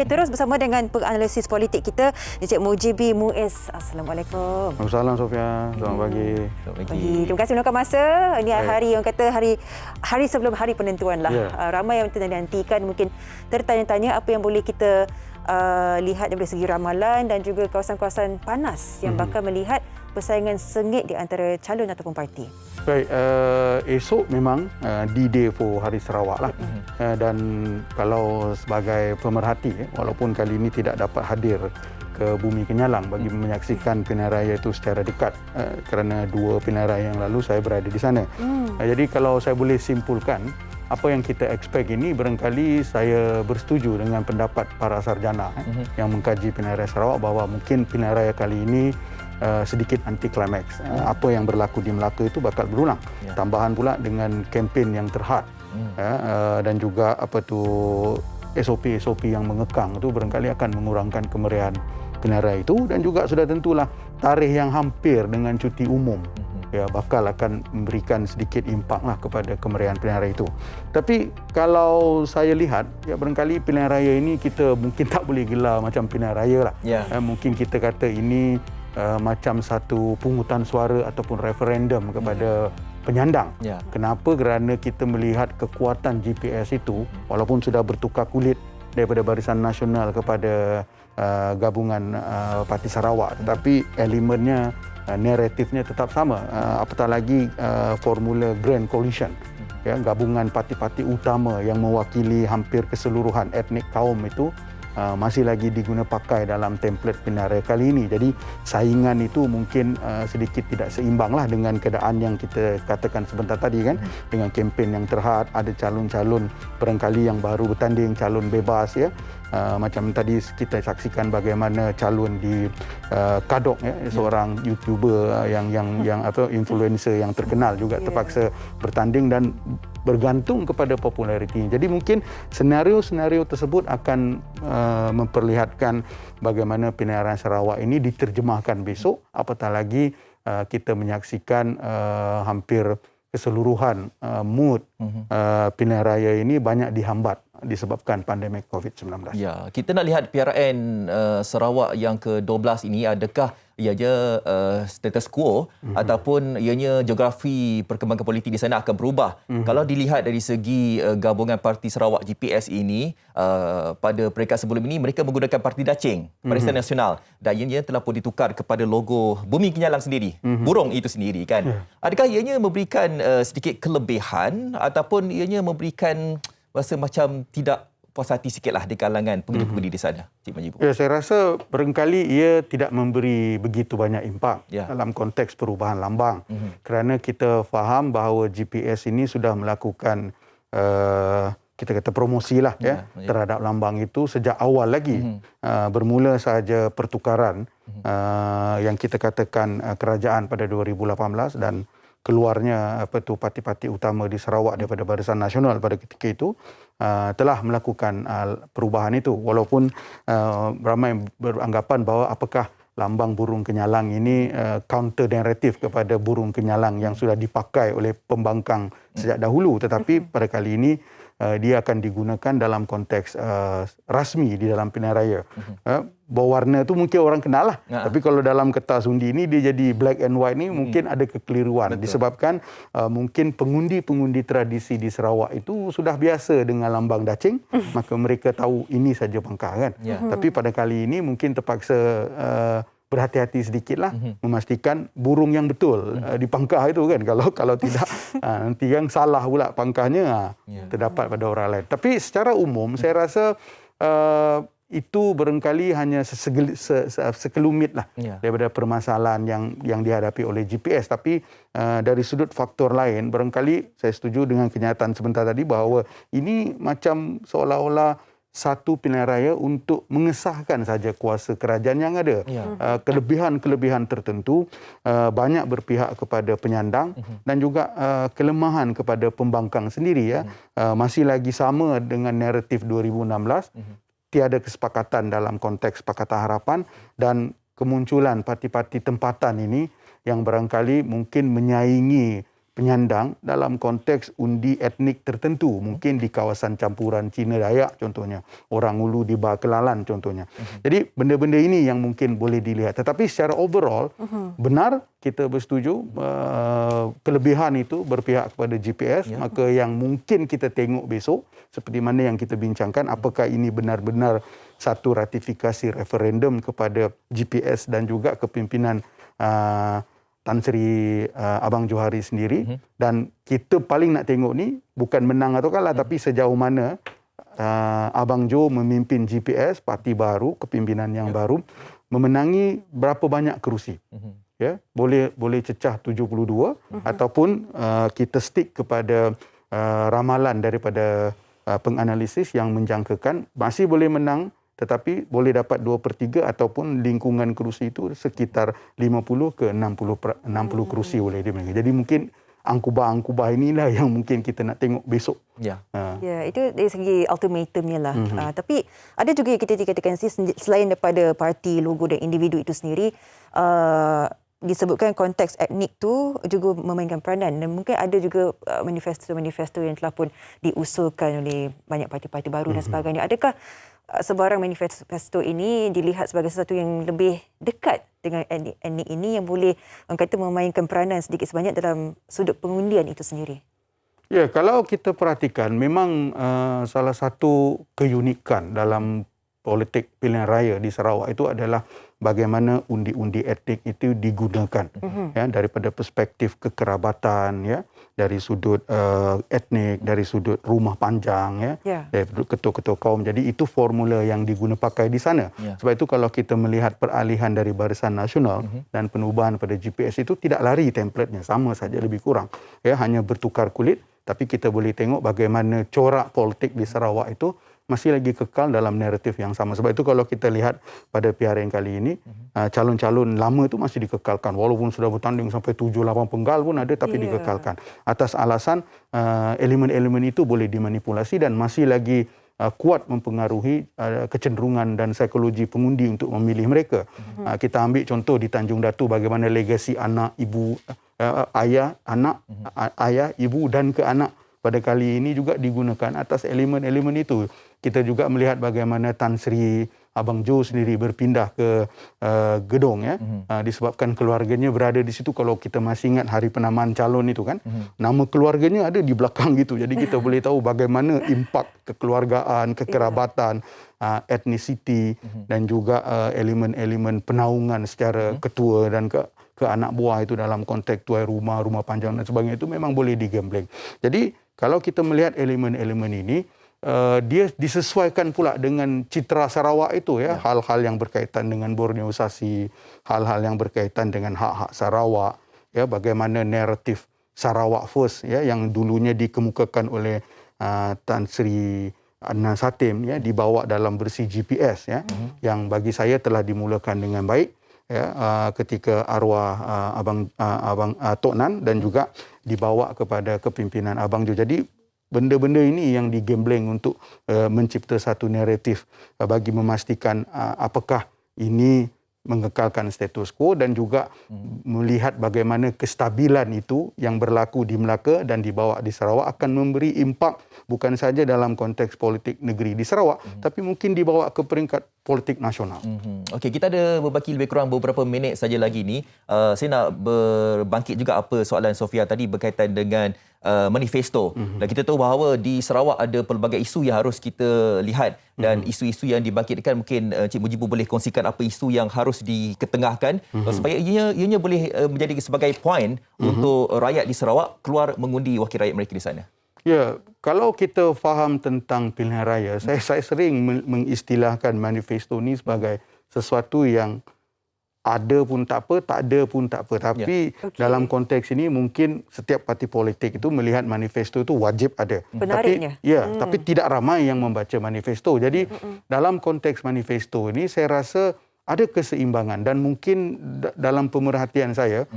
Terus bersama dengan penganalisis politik kita, Encik Mujibi Muiz. Assalamualaikum. Assalamualaikum Sofia. Selamat pagi. Selamat pagi. Terima kasih meluangkan masa. Ini hari yang kata hari sebelum hari penentuan lah. Yeah. Ramai yang nantikan, mungkin tertanya-tanya apa yang boleh kita lihat dari segi ramalan dan juga kawasan-kawasan panas yang bakal melihat persaingan sengit di antara calon ataupun parti. Baik, esok memang D-Day for Hari Sarawak lah. Dan kalau sebagai pemerhati, walaupun kali ini tidak dapat hadir ke Bumi Kenyalang bagi menyaksikan pilihan raya itu secara dekat, kerana 2 pilihan raya yang lalu saya berada di sana. Jadi kalau saya boleh simpulkan, apa yang kita expect ini, barangkali saya bersetuju dengan pendapat para sarjana yang mengkaji pilihan raya Sarawak bahawa mungkin pilihan raya kali ini sedikit anti klimaks. Apa yang berlaku di Melaka itu bakal berulang. Tambahan pula dengan kempen yang terhad dan juga SOP-SOP yang mengekang itu barangkali akan mengurangkan kemeriahan pilihan raya itu, dan juga sudah tentulah tarikh yang hampir dengan cuti umum bakal akan memberikan sedikit impak lah kepada kemeriahan pilihan raya itu. Tapi kalau saya lihat, barangkali pilihan raya ini kita mungkin tak boleh gelar macam pilihan raya lah. Mungkin kita kata ini macam satu pungutan suara ataupun referendum kepada penyandang. Kenapa? Kerana kita melihat kekuatan GPS itu, walaupun sudah bertukar kulit daripada Barisan Nasional kepada gabungan Parti Sarawak, tetapi elemennya, naratifnya tetap sama. Apatah lagi formula Grand Coalition, gabungan parti-parti utama yang mewakili hampir keseluruhan etnik kaum itu masih lagi diguna pakai dalam template pilihan raya kali ini. Jadi saingan itu mungkin sedikit tidak seimbang lah dengan keadaan yang kita katakan sebentar tadi kan, dengan kempen yang terhad, ada calon-calon barangkali yang baru bertanding, calon bebas macam tadi kita saksikan bagaimana calon di Kadok seorang YouTuber yang influencer yang terkenal juga terpaksa bertanding dan bergantung kepada populariti. Jadi mungkin senario-senario tersebut akan memperlihatkan bagaimana pilihan raya Sarawak ini diterjemahkan besok, apatah lagi kita menyaksikan hampir keseluruhan mood pilihan raya ini banyak dihambat disebabkan pandemik COVID-19. Ya, kita nak lihat PRN Sarawak yang ke-12 ini, adakah ianya status quo ataupun ianya geografi perkembangan politik di sana akan berubah. Kalau dilihat dari segi gabungan Parti Sarawak GPS ini, pada peringkat sebelum ini mereka menggunakan Parti Dacing, Barisan Nasional, dan ianya telah pun ditukar kepada logo Bumi Kenyalang sendiri, burung itu sendiri kan. Adakah ianya memberikan sedikit kelebihan ataupun ianya memberikan rasa macam tidak puas hati sikitlah di kalangan pengundi-pengundi di sana, Cik Mujibu? Ya, saya rasa barangkali ia tidak memberi begitu banyak impak dalam konteks perubahan lambang. Kerana kita faham bahawa GPS ini sudah melakukan kita kata promosi lah terhadap lambang itu sejak awal lagi. Bermula sahaja pertukaran yang kita katakan kerajaan pada 2018 dan keluarnya parti-parti utama di Sarawak daripada Barisan Nasional pada ketika itu telah melakukan perubahan itu, walaupun ramai beranggapan bahawa apakah lambang burung kenyalang ini counter naratif kepada burung kenyalang yang sudah dipakai oleh pembangkang sejak dahulu, tetapi pada kali ini dia akan digunakan dalam konteks rasmi di dalam pilihan raya. Berwarna tu mungkin orang kenal lah. Tapi kalau dalam kertas undi ini dia jadi black and white ni mungkin ada kekeliruan. Disebabkan mungkin pengundi-pengundi tradisi di Sarawak itu sudah biasa dengan lambang dacing, maka mereka tahu ini saja pangkah kan. Tapi pada kali ini mungkin terpaksa berhati-hati sedikitlah, memastikan burung yang betul di pangkah itu kan. Kalau tidak nanti yang salah pula pangkahnya terdapat pada orang lain. Tapi secara umum saya rasa itu barangkali hanya sekelumit lah daripada permasalahan yang dihadapi oleh GPS. Tapi dari sudut faktor lain, barangkali saya setuju dengan kenyataan sebentar tadi bahawa ini macam seolah-olah satu pilihan raya untuk mengesahkan saja kuasa kerajaan yang ada. Kelebihan-kelebihan tertentu banyak berpihak kepada penyandang dan juga kelemahan kepada pembangkang sendiri. Masih lagi sama dengan naratif 2016. Tiada kesepakatan dalam konteks Pakatan Harapan, dan kemunculan parti-parti tempatan ini yang barangkali mungkin menyaingi penyandang dalam konteks undi etnik tertentu, mungkin di kawasan campuran Cina Dayak contohnya, orang Ulu di Bah Kelalan contohnya. Jadi benda-benda ini yang mungkin boleh dilihat, tetapi secara overall benar kita bersetuju kelebihan itu berpihak kepada GPS, maka yang mungkin kita tengok besok seperti mana yang kita bincangkan, apakah ini benar-benar satu ratifikasi referendum kepada GPS dan juga kepimpinan Tan Sri Abang Johari sendiri, dan kita paling nak tengok ni bukan menang atau kalah, tapi sejauh mana Abang Jo memimpin GPS, parti baru, kepimpinan yang baru, memenangi berapa banyak kerusi. Ya, boleh cecah 72 ataupun kita stick kepada ramalan daripada penganalisis yang menjangkakan masih boleh menang, tetapi boleh dapat 2/3 ataupun lingkungan kerusi itu sekitar 50 ke 60 kerusi boleh dimiliki. Jadi mungkin angkubah-angkubah inilah yang mungkin kita nak tengok besok. Ya, itu dari segi ultimatumnya lah. Tapi ada juga yang kita dikatakan selain daripada parti, logo dan individu itu sendiri, disebutkan konteks etnik tu juga memainkan peranan, dan mungkin ada juga manifesto-manifesto yang telah pun diusulkan oleh banyak parti-parti baru dan sebagainya. Adakah sebarang manifesto ini dilihat sebagai sesuatu yang lebih dekat dengan etnik ini yang boleh orang kata memainkan peranan sedikit sebanyak dalam sudut pengundian itu sendiri? Ya, kalau kita perhatikan memang salah satu keunikan dalam politik pilihan raya di Sarawak itu adalah bagaimana undi-undi etnik itu digunakan, ya, daripada perspektif kekerabatan, ya, dari sudut etnik, dari sudut rumah panjang, ya, dari sudut ketua-ketua kaum. Jadi itu formula yang pakai di sana. Sebab itu kalau kita melihat peralihan dari Barisan Nasional dan penubuhan pada GPS itu tidak lari templatenya, sama saja lebih kurang, ya, hanya bertukar kulit, tapi kita boleh tengok bagaimana corak politik di Sarawak itu masih lagi kekal dalam naratif yang sama. Sebab itu kalau kita lihat pada PRN kali ini, calon-calon lama itu masih dikekalkan. Walaupun sudah bertanding sampai 7-8 penggal pun ada, tapi dikekalkan. Atas alasan elemen-elemen itu boleh dimanipulasi dan masih lagi kuat mempengaruhi kecenderungan dan psikologi pengundi untuk memilih mereka. Kita ambil contoh di Tanjung Datu, bagaimana legasi anak, ibu, ayah, anak, ayah, ibu dan ke anak pada kali ini juga digunakan atas elemen-elemen itu. Kita juga melihat bagaimana Tan Sri Abang Jo sendiri berpindah ke Gedong, ya, disebabkan keluarganya berada di situ. Kalau kita masih ingat hari penamaan calon itu kan, nama keluarganya ada di belakang gitu. Jadi kita boleh tahu bagaimana impak kekeluargaan, kekerabatan, etnisiti dan juga elemen-elemen penaungan secara ketua dan ke anak buah itu dalam konteks tuai rumah, rumah panjang dan sebagainya itu memang boleh digembleng. Jadi kalau kita melihat elemen-elemen ini, dia disesuaikan pula dengan citra Sarawak itu, ya, hal-hal yang berkaitan dengan Borneoisasi, hal-hal yang berkaitan dengan hak-hak Sarawak, ya, bagaimana naratif Sarawak First, ya, yang dulunya dikemukakan oleh Tan Sri Adnan Satim, ya, dibawa dalam versi GPS, ya, yang bagi saya telah dimulakan dengan baik, ya, ketika arwah Abang Tok Nan dan juga dibawa kepada kepimpinan Abang Jo. Jadi benda-benda ini yang digembleng untuk mencipta satu naratif bagi memastikan apakah ini mengekalkan status quo dan juga melihat bagaimana kestabilan itu yang berlaku di Melaka dan dibawa di Sarawak akan memberi impak bukan saja dalam konteks politik negeri di Sarawak, tapi mungkin dibawa ke peringkat politik nasional. Okey, kita ada berbaki lebih kurang beberapa minit saja lagi ni. Saya nak berbangkit juga apa soalan Sofia tadi berkaitan dengan manifesto. Dan kita tahu bahawa di Sarawak ada pelbagai isu yang harus kita lihat dan isu-isu yang dibangkitkan, mungkin Cik Mujibur boleh kongsikan apa isu yang harus diketengahkan supaya ianya boleh menjadi sebagai point untuk rakyat di Sarawak keluar mengundi wakil rakyat mereka di sana. Ya, kalau kita faham tentang pilihan raya, saya sering mengistilahkan manifesto ni sebagai sesuatu yang ada pun tak apa, tak ada pun tak apa. Tapi dalam konteks ini mungkin setiap parti politik itu melihat manifesto itu wajib ada. Benarnya. Tapi tidak ramai yang membaca manifesto. Jadi dalam konteks manifesto ini saya rasa ada keseimbangan dan mungkin dalam pemerhatian saya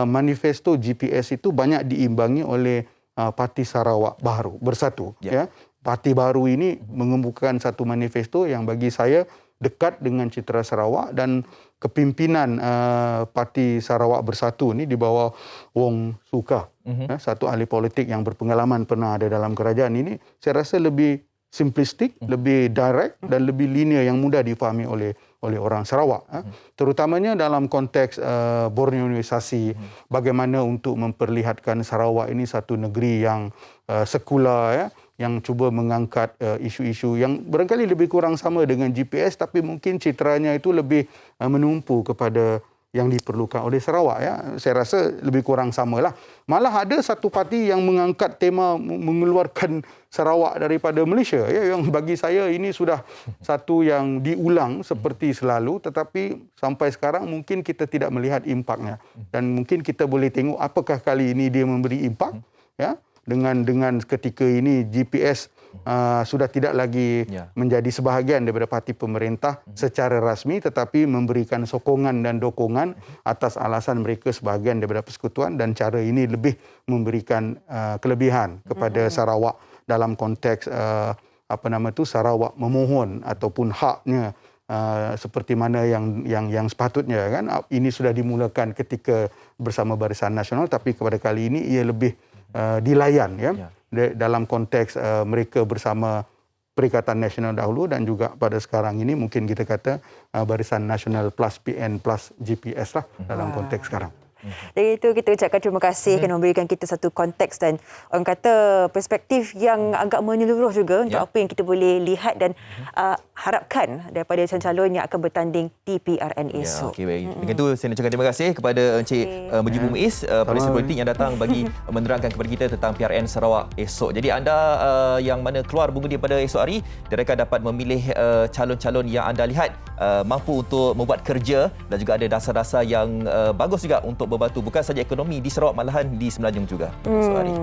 manifesto GPS itu banyak diimbangi oleh Parti Sarawak Baharu Bersatu. Ya. Parti baru ini mengemukakan satu manifesto yang bagi saya dekat dengan citra Sarawak, dan kepimpinan Parti Sarawak Bersatu ini di bawah Wong Suka, satu ahli politik yang berpengalaman pernah ada dalam kerajaan ini, saya rasa lebih simplistik, lebih direct dan lebih linear yang mudah difahami oleh orang Sarawak. Terutamanya dalam konteks Borneoisasi, bagaimana untuk memperlihatkan Sarawak ini satu negeri yang sekular, yang cuba mengangkat isu-isu yang barangkali lebih kurang sama dengan GPS, tapi mungkin citranya itu lebih menumpu kepada yang diperlukan oleh Sarawak. Saya rasa lebih kurang samalah. Malah ada satu parti yang mengangkat tema mengeluarkan Sarawak daripada Malaysia, yang bagi saya ini sudah satu yang diulang seperti selalu, tetapi sampai sekarang mungkin kita tidak melihat impaknya. Dan mungkin kita boleh tengok apakah kali ini dia memberi impak, dengan ketika ini GPS sudah tidak lagi menjadi sebahagian daripada parti pemerintah secara rasmi, tetapi memberikan sokongan dan dokongan atas alasan mereka sebahagian daripada persekutuan, dan cara ini lebih memberikan kelebihan kepada Sarawak dalam konteks Sarawak memohon ataupun haknya seperti mana yang sepatutnya, kan. Ini sudah dimulakan ketika bersama Barisan Nasional, tapi kepada kali ini ia lebih dilayan dalam konteks mereka bersama Perikatan Nasional dahulu, dan juga pada sekarang ini mungkin kita kata Barisan Nasional plus PN plus GPS lah dalam konteks sekarang. Dari itu kita ucapkan terima kasih kerana memberikan kita satu konteks dan orang kata perspektif yang agak menyeluruh juga untuk apa yang kita boleh lihat dan harapkan daripada calon yang akan bertanding di PRN esok. Okey, baik. Dengan itu saya nak ucapkan terima kasih kepada Encik Mujibu Muiz, penasihat politik yang datang bagi menerangkan kepada kita tentang PRN Sarawak esok. Jadi anda yang mana keluar bunga daripada esok hari, mereka dapat memilih calon-calon yang anda lihat mampu untuk membuat kerja dan juga ada dasar-dasar yang bagus juga untuk membantu bukan saja ekonomi di Sarawak, malahan di Semenanjung juga esok hari.